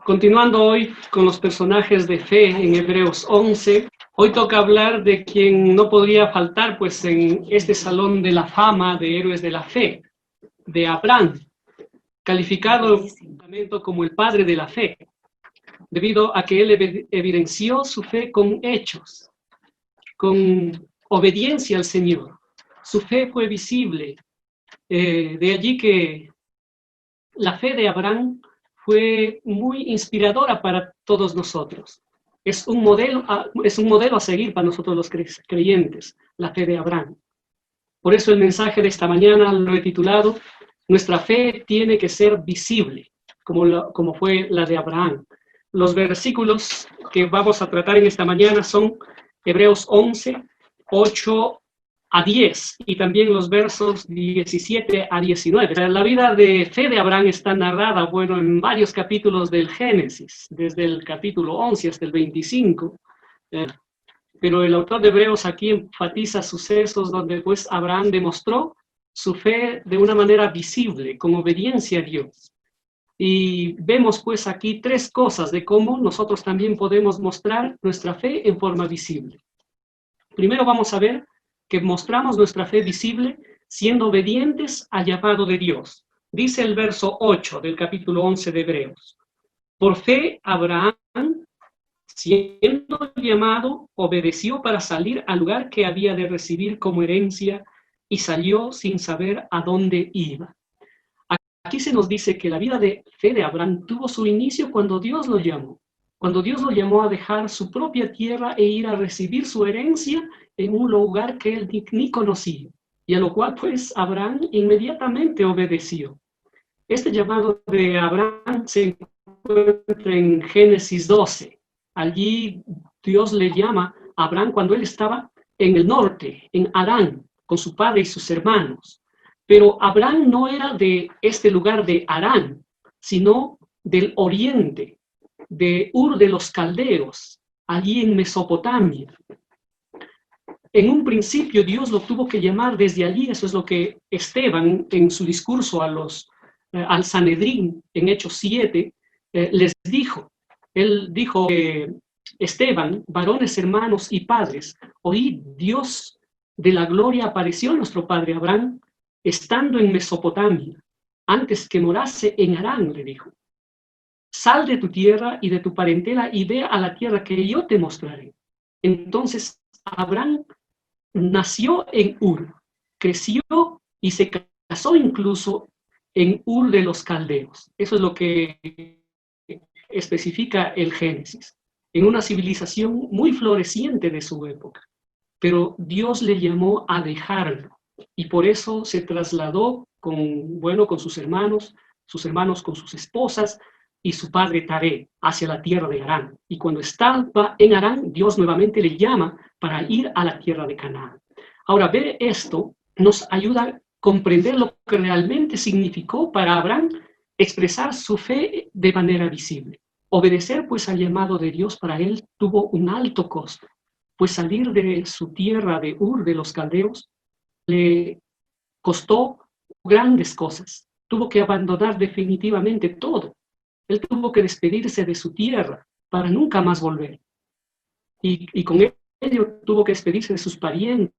Continuando hoy con los personajes de fe en Hebreos 11, hoy toca hablar de quien no podría faltar pues en este salón de la fama de héroes de la fe, de Abraham, calificado en el Testamento como el padre de la fe, debido a que él evidenció su fe con hechos, con obediencia al Señor. Su fe fue visible, de allí que la fe de Abraham fue muy inspiradora para todos nosotros. Es un modelo a seguir para nosotros los creyentes, la fe de Abraham. Por eso el mensaje de esta mañana lo he titulado Nuestra fe tiene que ser visible, como fue la de Abraham. Los versículos que vamos a tratar en esta mañana son Hebreos 11, 8 a 10 y también los versos 17 a 19. La vida de fe de Abraham está narrada, en varios capítulos del Génesis, desde el capítulo 11 hasta el 25. Pero el autor de Hebreos aquí enfatiza sucesos donde pues Abraham demostró su fe de una manera visible, con obediencia a Dios. Y vemos pues aquí tres cosas de cómo nosotros también podemos mostrar nuestra fe en forma visible. Primero vamos a ver que mostramos nuestra fe visible siendo obedientes al llamado de Dios. Dice el verso 8 del capítulo 11 de Hebreos. Por fe, Abraham, siendo llamado, obedeció para salir al lugar que había de recibir como herencia y salió sin saber a dónde iba. Aquí se nos dice que la vida de fe de Abraham tuvo su inicio cuando Dios lo llamó. Cuando Dios lo llamó a dejar su propia tierra e ir a recibir su herencia en un lugar que él ni conocía. Y a lo cual pues Abraham inmediatamente obedeció. Este llamado de Abraham se encuentra en Génesis 12. Allí Dios le llama a Abraham cuando él estaba en el norte, en Harán, con su padre y sus hermanos. Pero Abraham no era de este lugar de Harán, sino del oriente, de Ur de los Caldeos, allí en Mesopotamia. En un principio Dios lo tuvo que llamar desde allí, eso es lo que Esteban en su discurso al Sanedrín en Hechos 7 les dijo. Él dijo, Esteban, varones, hermanos y padres, oíd, Dios de la gloria apareció a nuestro padre Abraham estando en Mesopotamia, antes que morase en Harán, le dijo. Sal de tu tierra y de tu parentela y ve a la tierra que yo te mostraré. Entonces Abraham nació en Ur, creció y se casó incluso en Ur de los Caldeos. Eso es lo que especifica el Génesis, en una civilización muy floreciente de su época. Pero Dios le llamó a dejarlo y por eso se trasladó con sus hermanos con sus esposas y su padre Taré hacia la tierra de Harán. Y cuando estaba en Harán, Dios nuevamente le llama para ir a la tierra de Canaán. Ahora, ver esto nos ayuda a comprender lo que realmente significó para Abraham expresar su fe de manera visible. Obedecer pues al llamado de Dios para él tuvo un alto costo, pues salir de su tierra de Ur de los Caldeos le costó grandes cosas. Tuvo que abandonar definitivamente todo. Él tuvo que despedirse de su tierra para nunca más volver. Y con ello tuvo que despedirse de sus parientes,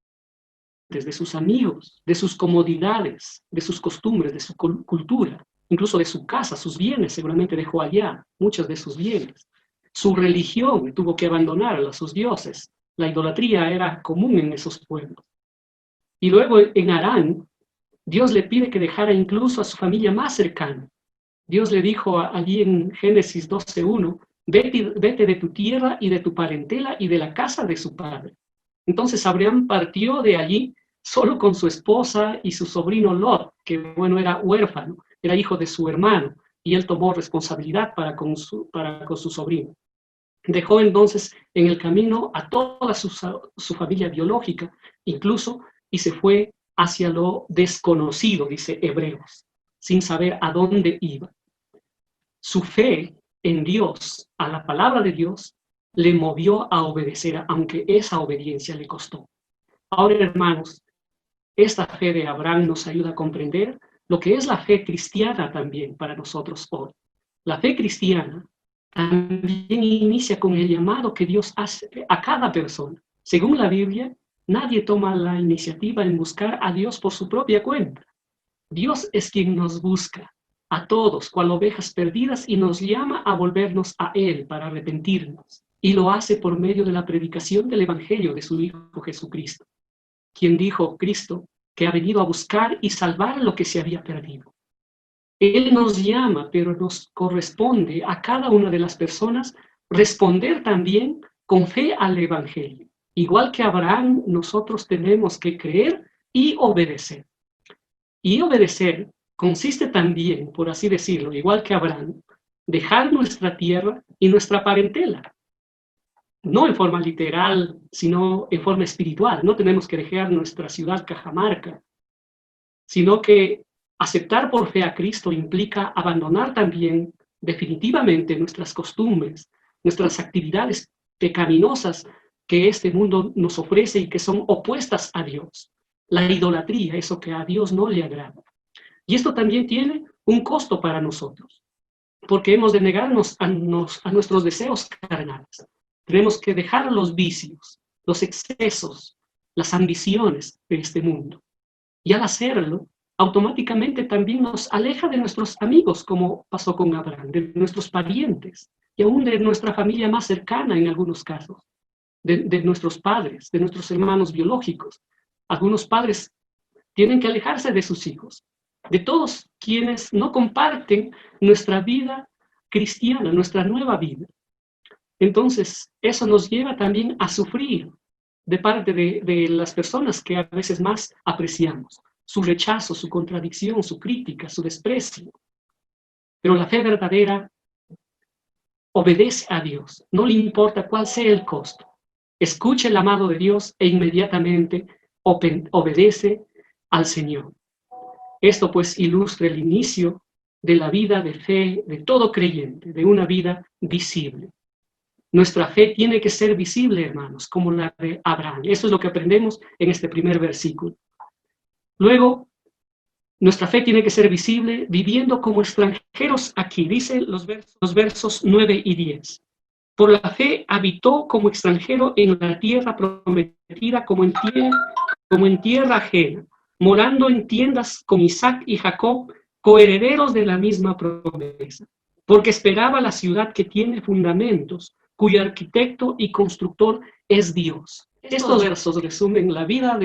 de sus amigos, de sus comodidades, de sus costumbres, de su cultura, incluso de su casa, sus bienes, seguramente dejó allá muchos de sus bienes. Su religión tuvo que abandonar a sus dioses. La idolatría era común en esos pueblos. Y luego en Harán, Dios le pide que dejara incluso a su familia más cercana. Dios le dijo allí en Génesis 12:1, vete de tu tierra y de tu parentela y de la casa de su padre. Entonces Abraham partió de allí solo con su esposa y su sobrino Lot, que era huérfano, era hijo de su hermano, y él tomó responsabilidad para con su sobrino. Dejó entonces en el camino a toda su familia biológica, incluso, y se fue hacia lo desconocido, dice Hebreos, sin saber a dónde iba. Su fe en Dios, a la palabra de Dios, le movió a obedecer, aunque esa obediencia le costó. Ahora, hermanos, esta fe de Abraham nos ayuda a comprender lo que es la fe cristiana también para nosotros hoy. La fe cristiana también inicia con el llamado que Dios hace a cada persona. Según la Biblia, nadie toma la iniciativa en buscar a Dios por su propia cuenta. Dios es quien nos busca a todos, cual ovejas perdidas, y nos llama a volvernos a Él para arrepentirnos. Y lo hace por medio de la predicación del Evangelio de su Hijo Jesucristo, quien dijo, Cristo, que ha venido a buscar y salvar lo que se había perdido. Él nos llama, pero nos corresponde a cada una de las personas responder también con fe al Evangelio. Igual que Abraham, nosotros tenemos que creer y obedecer. Y obedecer consiste también, por así decirlo, igual que Abraham, dejar nuestra tierra y nuestra parentela. No en forma literal, sino en forma espiritual. No tenemos que dejar nuestra ciudad Cajamarca, sino que aceptar por fe a Cristo implica abandonar también definitivamente nuestras costumbres, nuestras actividades pecaminosas que este mundo nos ofrece y que son opuestas a Dios. La idolatría, eso que a Dios no le agrada. Y esto también tiene un costo para nosotros, porque hemos de negarnos a nuestros deseos carnales. Tenemos que dejar los vicios, los excesos, las ambiciones de este mundo. Y al hacerlo, automáticamente también nos aleja de nuestros amigos, como pasó con Abraham, de nuestros parientes y aún de nuestra familia más cercana en algunos casos, de nuestros padres, de nuestros hermanos biológicos. Algunos padres tienen que alejarse de sus hijos, de todos quienes no comparten nuestra vida cristiana, nuestra nueva vida. Entonces, eso nos lleva también a sufrir de parte de las personas que a veces más apreciamos, su rechazo, su contradicción, su crítica, su desprecio. Pero la fe verdadera obedece a Dios, no le importa cuál sea el costo. Escucha el llamado de Dios e inmediatamente obedece al Señor. Esto pues ilustra el inicio de la vida de fe de todo creyente, de una vida visible. Nuestra fe tiene que ser visible, hermanos, como la de Abraham. Eso es lo que aprendemos en este primer versículo. Luego, nuestra fe tiene que ser visible viviendo como extranjeros aquí, dicen los versos 9 y 10. Por la fe habitó como extranjero en la tierra prometida, como en tierra ajena, morando en tiendas con Isaac y Jacob, coherederos de la misma promesa, porque esperaba la ciudad que tiene fundamentos, cuyo arquitecto y constructor es Dios. Estos versos resumen la vida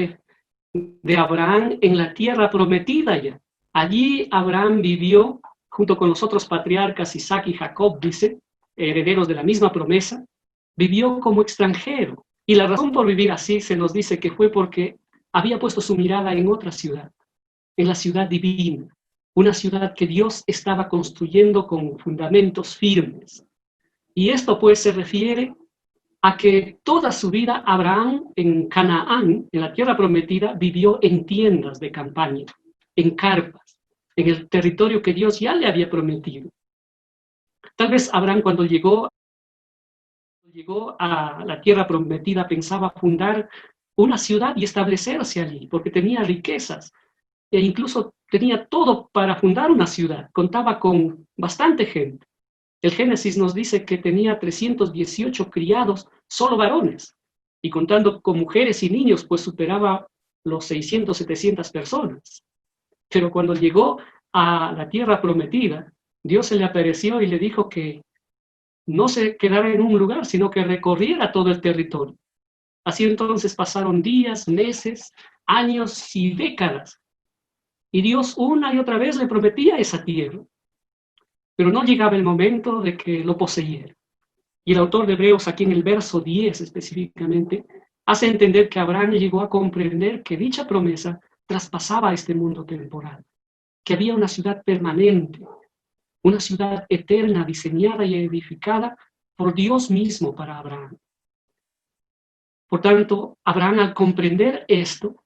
de Abraham en la tierra prometida ya. Allí Abraham vivió junto con los otros patriarcas Isaac y Jacob, dice, herederos de la misma promesa, vivió como extranjero. Y la razón por vivir así se nos dice que fue porque había puesto su mirada en otra ciudad, en la ciudad divina, una ciudad que Dios estaba construyendo con fundamentos firmes. Y esto pues se refiere a que toda su vida Abraham en Canaán, en la tierra prometida, vivió en tiendas de campaña, en carpas, en el territorio que Dios ya le había prometido. Tal vez Abraham cuando llegó a la tierra prometida pensaba fundar una ciudad y establecerse allí, porque tenía riquezas e incluso tenía todo para fundar una ciudad, contaba con bastante gente. El Génesis nos dice que tenía 318 criados, solo varones, y contando con mujeres y niños, pues superaba los 600, 700 personas. Pero cuando llegó a la tierra prometida, Dios se le apareció y le dijo que no se quedara en un lugar, sino que recorriera todo el territorio. Así entonces pasaron días, meses, años y décadas. Y Dios una y otra vez le prometía esa tierra. Pero no llegaba el momento de que lo poseyera. Y el autor de Hebreos, aquí en el verso 10 específicamente, hace entender que Abraham llegó a comprender que dicha promesa traspasaba este mundo temporal, que había una ciudad permanente, una ciudad eterna diseñada y edificada por Dios mismo para Abraham. Por tanto, Abraham, al comprender esto,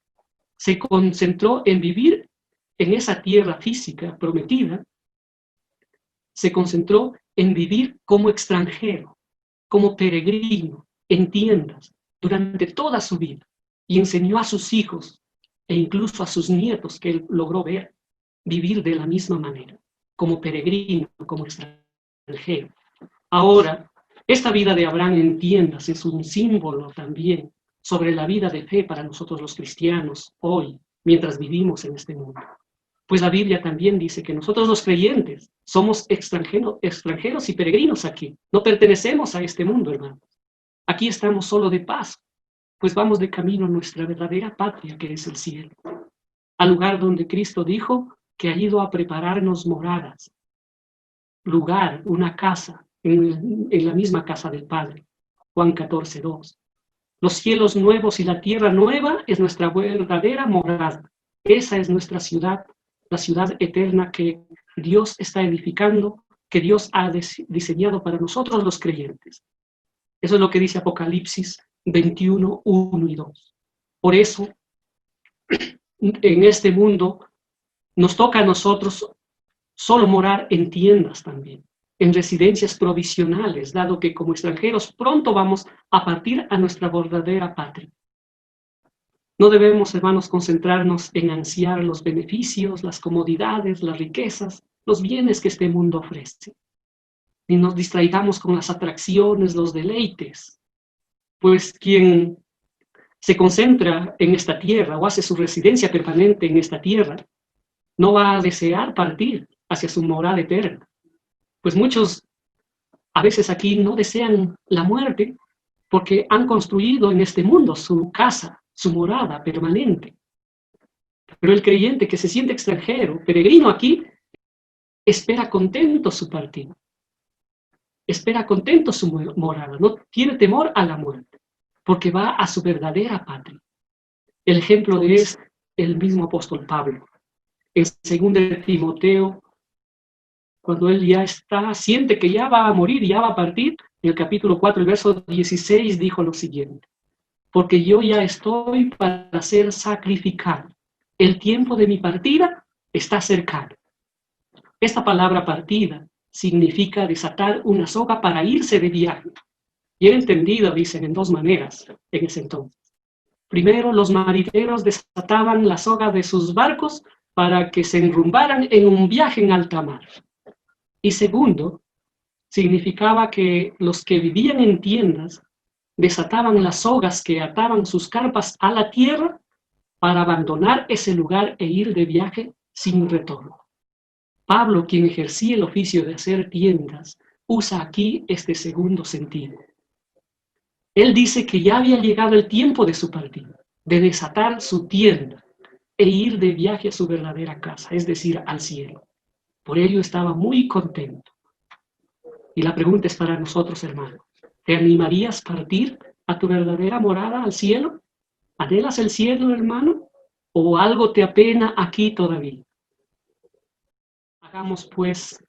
se concentró en vivir en esa tierra física prometida, se concentró en vivir como extranjero, como peregrino, en tiendas, durante toda su vida, y enseñó a sus hijos e incluso a sus nietos que él logró ver vivir de la misma manera, como peregrino, como extranjero. extranjero. Ahora, esta vida de Abraham en tiendas es un símbolo también sobre la vida de fe para nosotros los cristianos hoy, mientras vivimos en este mundo. Pues la Biblia también dice que nosotros los creyentes somos extranjeros y peregrinos aquí. No pertenecemos a este mundo, hermanos. Aquí estamos solo de paso, pues vamos de camino a nuestra verdadera patria, que es el cielo, al lugar donde Cristo dijo que ha ido a prepararnos moradas, lugar, una casa, en la misma casa del Padre. Juan 14:2. Los cielos nuevos y la tierra nueva es nuestra verdadera morada. Esa es nuestra ciudad, la ciudad eterna que Dios está edificando, que Dios ha diseñado para nosotros los creyentes. Eso es lo que dice Apocalipsis 21, 1 y 2. Por eso, en este mundo, nos toca a nosotros solo morar en tiendas también, en residencias provisionales, dado que como extranjeros pronto vamos a partir a nuestra verdadera patria. No debemos, hermanos, concentrarnos en ansiar los beneficios, las comodidades, las riquezas, los bienes que este mundo ofrece. Ni nos distraigamos con las atracciones, los deleites, pues quien se concentra en esta tierra o hace su residencia permanente en esta tierra, no va a desear partir hacia su morada eterna. Pues muchos a veces aquí no desean la muerte porque han construido en este mundo su casa, su morada permanente. Pero el creyente que se siente extranjero, peregrino aquí, espera contento su partida. Espera contento su morada, no tiene temor a la muerte, porque va a su verdadera patria. El ejemplo es el mismo apóstol Pablo. En 2 Timoteo, cuando él ya siente que ya va a morir, ya va a partir, en el capítulo 4, el verso 16, dijo lo siguiente: porque yo ya estoy para ser sacrificado. El tiempo de mi partida está cercano. Esta palabra partida significa desatar una soga para irse de viaje. Y era entendido, dicen, en dos maneras en ese entonces. Primero, los marineros desataban la soga de sus barcos para que se enrumbaran en un viaje en alta mar. Y segundo, significaba que los que vivían en tiendas desataban las sogas que ataban sus carpas a la tierra para abandonar ese lugar e ir de viaje sin retorno. Pablo, quien ejercía el oficio de hacer tiendas, usa aquí este segundo sentido. Él dice que ya había llegado el tiempo de su partida, de desatar su tienda e ir de viaje a su verdadera casa, es decir, al cielo. Por ello estaba muy contento. Y la pregunta es para nosotros, hermanos: ¿te animarías a partir a tu verdadera morada, al cielo? ¿Anhelas el cielo, hermano? ¿O algo te apena aquí todavía? Hagamos, pues,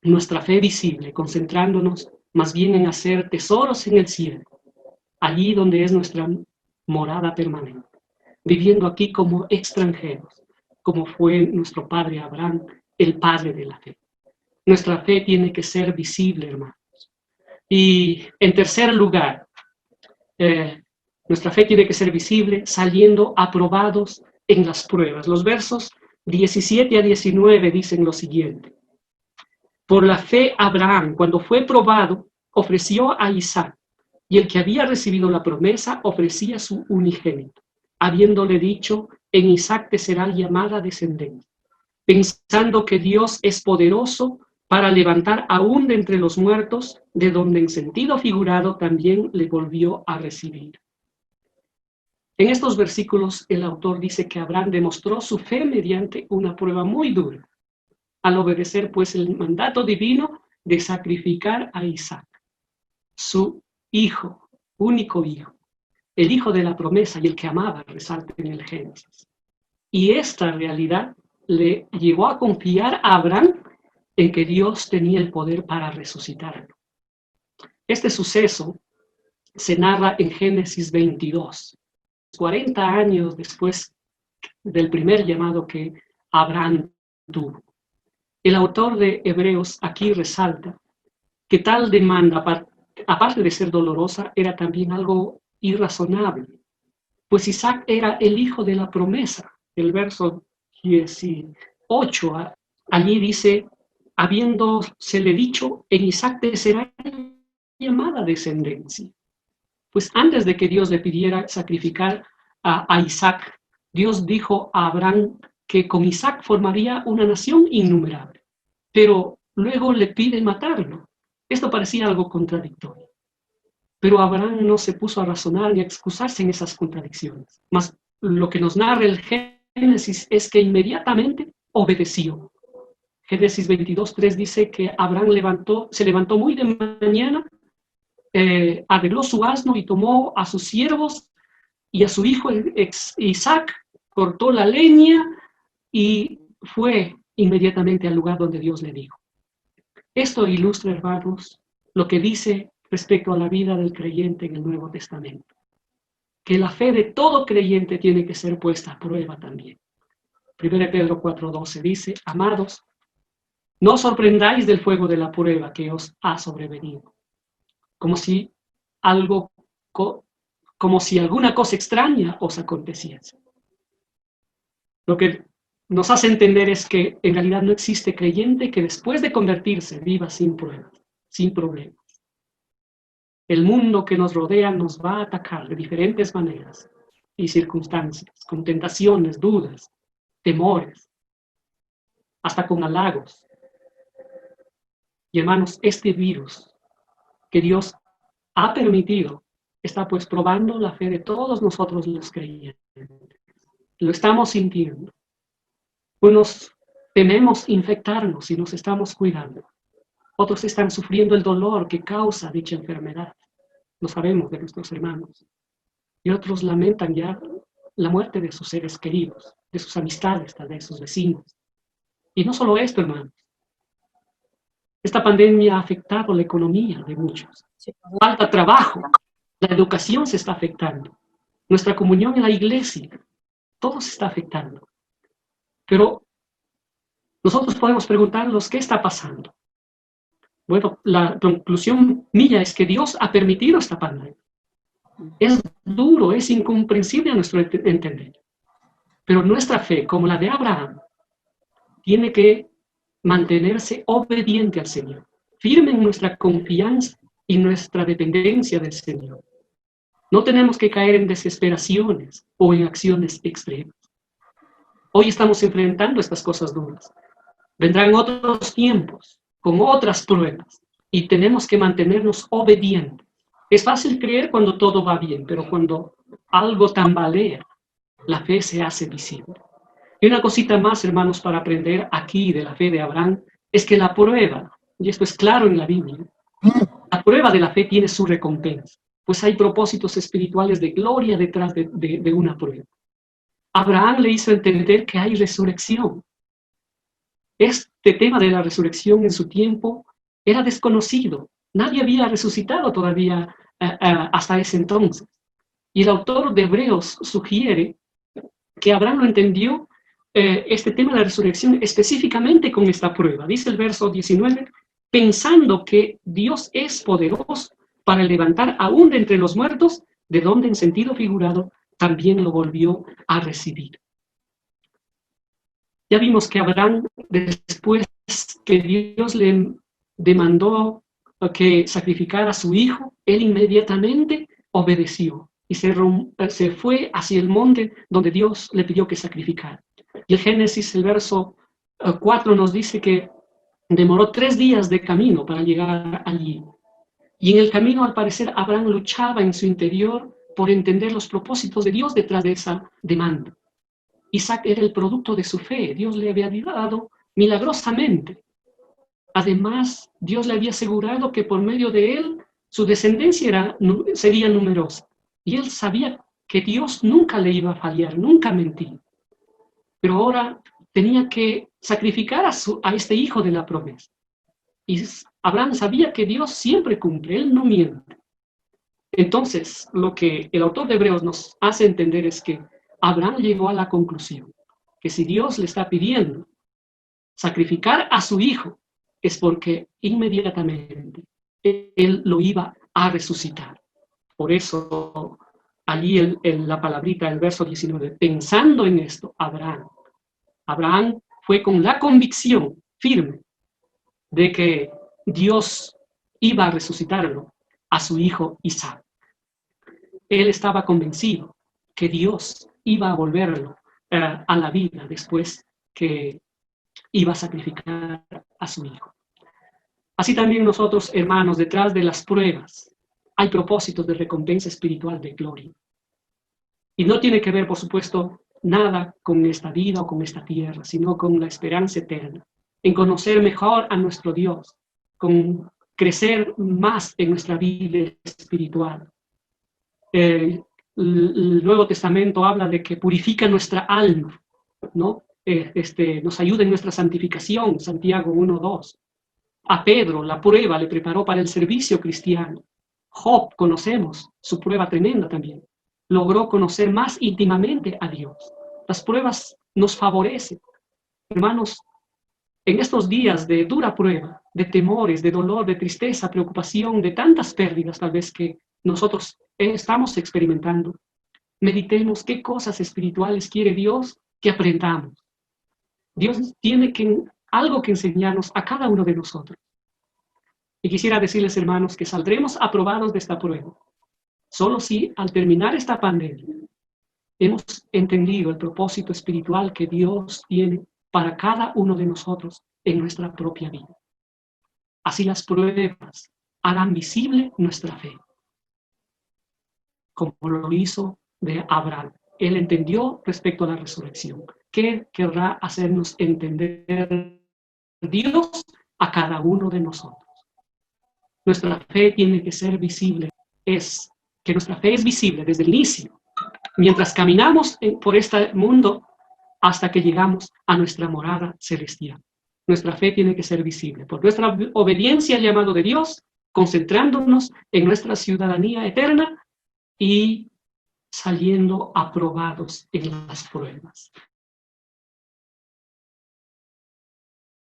nuestra fe visible, concentrándonos más bien en hacer tesoros en el cielo, allí donde es nuestra morada permanente, viviendo aquí como extranjeros, como fue nuestro padre Abraham, el padre de la fe. Nuestra fe tiene que ser visible, hermanos. Y en tercer lugar, nuestra fe tiene que ser visible saliendo aprobados en las pruebas. Los versos 17 a 19 dicen lo siguiente: por la fe Abraham, cuando fue probado, ofreció a Isaac, y el que había recibido la promesa ofrecía su unigénito, habiéndole dicho: en Isaac te será llamada descendencia, pensando que Dios es poderoso para levantar aún de entre los muertos, de donde en sentido figurado también le volvió a recibir. En estos versículos el autor dice que Abraham demostró su fe mediante una prueba muy dura, al obedecer pues el mandato divino de sacrificar a Isaac, su hijo, único hijo, el hijo de la promesa y el que amaba, resalta en el Génesis. Y esta realidad le llevó a confiar a Abraham en que Dios tenía el poder para resucitarlo. Este suceso se narra en Génesis 22, 40 años después del primer llamado que Abraham tuvo. El autor de Hebreos aquí resalta que tal demanda, aparte de ser dolorosa, era también algo irrazonable, pues Isaac era el hijo de la promesa. El verso 18, allí dice: habiéndosele dicho, en Isaac te será llamada descendencia. Pues antes de que Dios le pidiera sacrificar a Isaac, Dios dijo a Abraham que con Isaac formaría una nación innumerable, pero luego le pide matarlo. Esto parecía algo contradictorio, pero Abraham no se puso a razonar ni a excusarse en esas contradicciones. Mas lo que nos narra el Génesis es que inmediatamente obedeció. Génesis 22:3 dice que Abraham se levantó muy de mañana, arregló su asno y tomó a sus siervos y a su hijo Isaac, cortó la leña y fue inmediatamente al lugar donde Dios le dijo. Esto ilustra, hermanos, lo que dice respecto a la vida del creyente en el Nuevo Testamento, que la fe de todo creyente tiene que ser puesta a prueba también. 1 Pedro 4:12 dice, amados, no os sorprendáis del fuego de la prueba que os ha sobrevenido, como si alguna cosa extraña os aconteciese. Lo que nos hace entender es que en realidad no existe creyente que después de convertirse viva sin pruebas, sin problemas. El mundo que nos rodea nos va a atacar de diferentes maneras y circunstancias, con tentaciones, dudas, temores, hasta con halagos. Y hermanos, este virus que Dios ha permitido está pues probando la fe de todos nosotros los creyentes. Lo estamos sintiendo. Unos tememos infectarnos y nos estamos cuidando. Otros están sufriendo el dolor que causa dicha enfermedad. Lo sabemos de nuestros hermanos. Y otros lamentan ya la muerte de sus seres queridos, de sus amistades, tal vez sus vecinos. Y no solo esto, hermanos. Esta pandemia ha afectado la economía de muchos. Falta trabajo, la educación se está afectando, nuestra comunión en la iglesia, todo se está afectando. Pero nosotros podemos preguntarnos, ¿qué está pasando? Bueno, la conclusión mía es que Dios ha permitido esta pandemia. Es duro, es incomprensible a nuestro entender. Pero nuestra fe, como la de Abraham, tiene que mantenerse obediente al Señor, firme en nuestra confianza y nuestra dependencia del Señor. No tenemos que caer en desesperaciones o en acciones extremas. Hoy estamos enfrentando estas cosas duras. Vendrán otros tiempos con otras pruebas y tenemos que mantenernos obedientes. Es fácil creer cuando todo va bien, pero cuando algo tambalea, la fe se hace visible. Y una cosita más, hermanos, para aprender aquí de la fe de Abraham, es que la prueba, y esto es claro en la Biblia, la prueba de la fe tiene su recompensa, pues hay propósitos espirituales de gloria detrás de una prueba. Abraham le hizo entender que hay resurrección. Este tema de la resurrección en su tiempo era desconocido. Nadie había resucitado todavía hasta ese entonces. Y el autor de Hebreos sugiere que Abraham lo entendió este tema de la resurrección específicamente con esta prueba. Dice el verso 19, pensando que Dios es poderoso para levantar aún de entre los muertos, de donde en sentido figurado también lo volvió a recibir. Ya vimos que Abraham, después que Dios le demandó que sacrificara a su hijo, él inmediatamente obedeció y se fue hacia el monte donde Dios le pidió que sacrificara. Y el Génesis, el verso 4, nos dice que demoró 3 días de camino para llegar allí. Y en el camino, al parecer, Abraham luchaba en su interior por entender los propósitos de Dios detrás de esa demanda. Isaac era el producto de su fe. Dios le había dado milagrosamente. Además, Dios le había asegurado que por medio de él su descendencia sería numerosa. Y él sabía que Dios nunca le iba a fallar, nunca mentía. Pero ahora tenía que sacrificar a este hijo de la promesa. Y Abraham sabía que Dios siempre cumple, él no miente. Entonces, lo que el autor de Hebreos nos hace entender es que Abraham llegó a la conclusión que si Dios le está pidiendo sacrificar a su hijo, es porque inmediatamente él lo iba a resucitar. Por eso, allí en la palabrita, el verso 19, pensando en esto, Abraham fue con la convicción firme de que Dios iba a resucitarlo a su hijo Isaac. Él estaba convencido que Dios iba a volverlo a la vida después que iba a sacrificar a su hijo. Así también nosotros, hermanos, detrás de las pruebas hay propósitos de recompensa espiritual de gloria. Y no tiene que ver, por supuesto, nada con esta vida o con esta tierra, sino con la esperanza eterna, en conocer mejor a nuestro Dios, con crecer más en nuestra vida espiritual. El Nuevo Testamento habla de que purifica nuestra alma, ¿no? Nos ayuda en nuestra santificación, Santiago 1:2. A Pedro la prueba le preparó para el servicio cristiano. Job, conocemos su prueba tremenda también. Logró conocer más íntimamente a Dios. Las pruebas nos favorecen. Hermanos, en estos días de dura prueba, de temores, de dolor, de tristeza, preocupación, de tantas pérdidas tal vez que nosotros estamos experimentando, meditemos qué cosas espirituales quiere Dios que aprendamos. Dios tiene algo que enseñarnos a cada uno de nosotros. Y quisiera decirles, hermanos, que saldremos aprobados de esta prueba solo si al terminar esta pandemia hemos entendido el propósito espiritual que Dios tiene para cada uno de nosotros en nuestra propia vida. Así las pruebas harán visible nuestra fe, como lo hizo de Abraham. Él entendió respecto a la resurrección. ¿Qué querrá hacernos entender Dios a cada uno de nosotros? Nuestra fe tiene que ser visible. Que nuestra fe es visible desde el inicio, mientras caminamos por este mundo hasta que llegamos a nuestra morada celestial. Nuestra fe tiene que ser visible por nuestra obediencia al llamado de Dios, concentrándonos en nuestra ciudadanía eterna y saliendo aprobados en las pruebas.